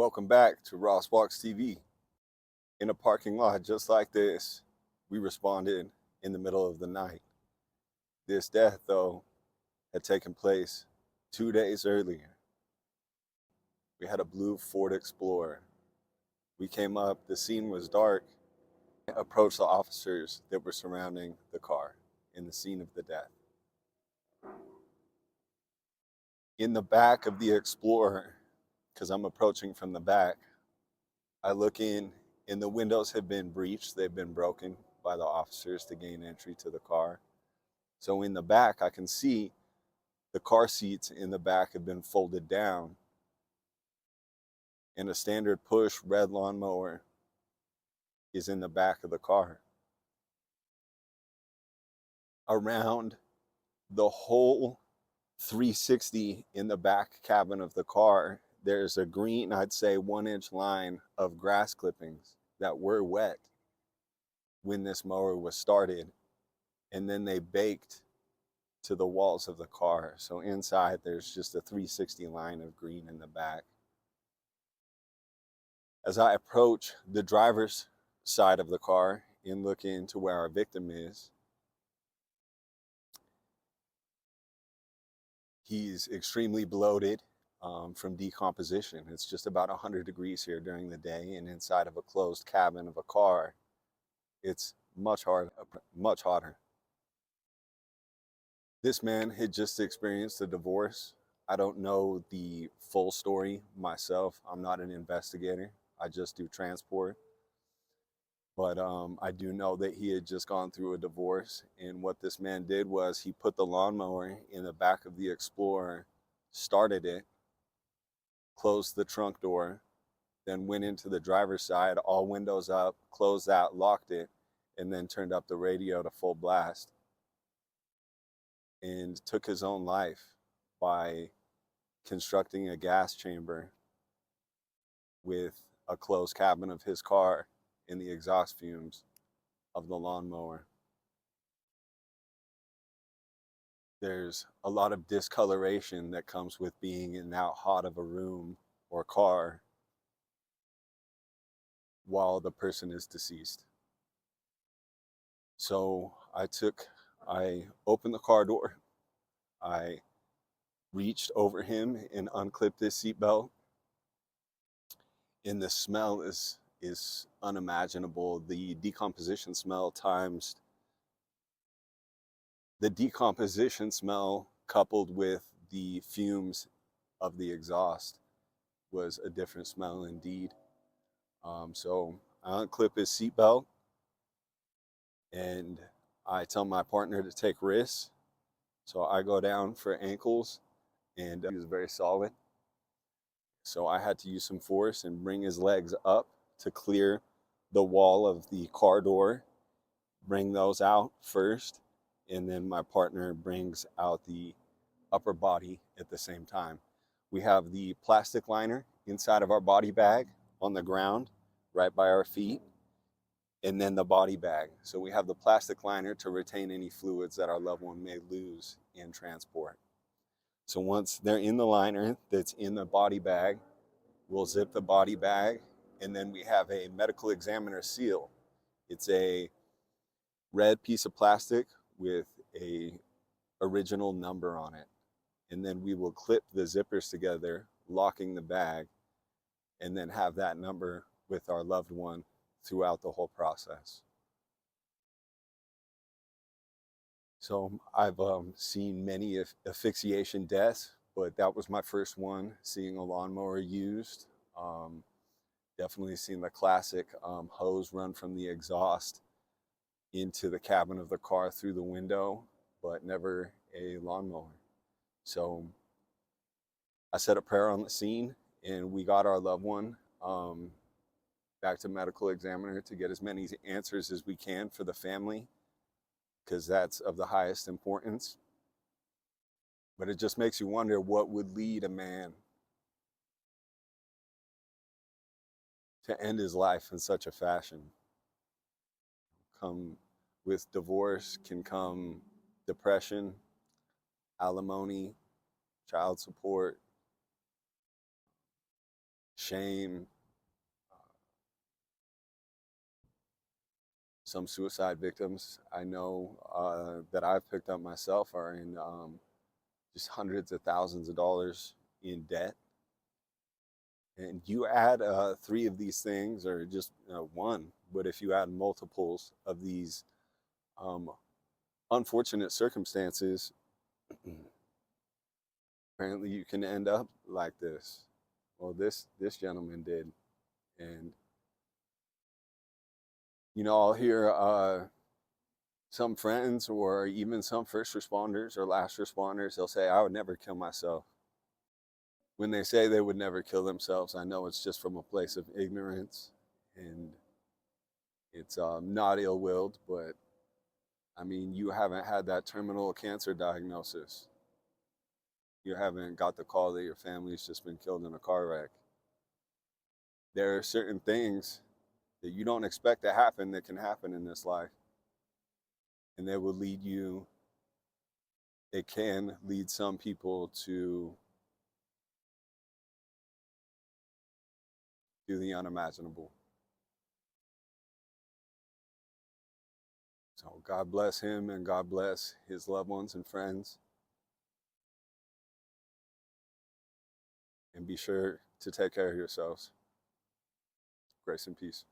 Welcome back to Ross Walks TV. In a parking lot just like this, we responded in the middle of the night. This death, though, had taken place 2 days earlier. We had a blue Ford Explorer. We came up, the scene was dark, approached the officers that were surrounding the car in the scene of the death. In the back of the Explorer, because I'm approaching from the back, I look in, and the windows have been breached. They've been broken by the officers to gain entry to the car. So in the back, I can see the car seats in the back have been folded down, and a standard push red lawnmower is in the back of the car. Around the whole 360 in the back cabin of the car, there's a green, I'd say 1-inch line of grass clippings that were wet when this mower was started, and then they baked to the walls of the car. So inside there's just a 360 line of green in the back. As I approach the driver's side of the car and look into where our victim is, he's extremely bloated from decomposition. It's just about 100 degrees here during the day, and inside of a closed cabin of a car, it's much hotter. This man had just experienced a divorce. I don't know the full story myself. I'm not an investigator. I just do transport. But I do know that he had just gone through a divorce. And what this man did was he put the lawnmower in the back of the Explorer, started it, closed the trunk door, then went into the driver's side, all windows up, closed that, locked it, and then turned up the radio to full blast, and took his own life by constructing a gas chamber with a closed cabin of his car in the exhaust fumes of the lawnmower. There's a lot of discoloration that comes with being in that hot of a room or car while the person is deceased. So I opened the car door, I reached over him and unclipped his seatbelt, and the smell is unimaginable. The decomposition smell coupled with the fumes of the exhaust was a different smell indeed. So I unclip his seatbelt, and I tell my partner to take risks. So I go down for ankles, and he was very solid. So I had to use some force and bring his legs up to clear the wall of the car door, bring those out first, and then my partner brings out the upper body at the same time. We have the plastic liner inside of our body bag on the ground right by our feet, and then the body bag. So we have the plastic liner to retain any fluids that our loved one may lose in transport. So once they're in the liner that's in the body bag, we'll zip the body bag, and then we have a medical examiner seal. It's a red piece of plastic with a original number on it. And then we will clip the zippers together, locking the bag, and then have that number with our loved one throughout the whole process. So I've seen many asphyxiation deaths, but that was my first one, seeing a lawnmower used. Definitely seen the classic hose run from the exhaust into the cabin of the car through the window, but never a lawnmower. So I said a prayer on the scene, and we got our loved one back to medical examiner to get as many answers as we can for the family, because that's of the highest importance. But it just makes you wonder what would lead a man to end his life in such a fashion. Come with divorce can come depression, alimony, child support, shame. Some suicide victims I know that I've picked up myself are in just hundreds of thousands of dollars in debt. And you add three of these things, or just one, but if you add multiples of these um, unfortunate circumstances, apparently you can end up like this. Well, this gentleman did, and I'll hear some friends or even some first responders or last responders. They'll say, "I would never kill myself." When they say they would never kill themselves, I know it's just from a place of ignorance, and it's not ill-willed, but I mean, you haven't had that terminal cancer diagnosis. You haven't got the call that your family's just been killed in a car wreck. There are certain things that you don't expect to happen that can happen in this life. And they will lead you, it can lead some people to do the unimaginable. So God bless him and God bless his loved ones and friends. And be sure to take care of yourselves. Grace and peace.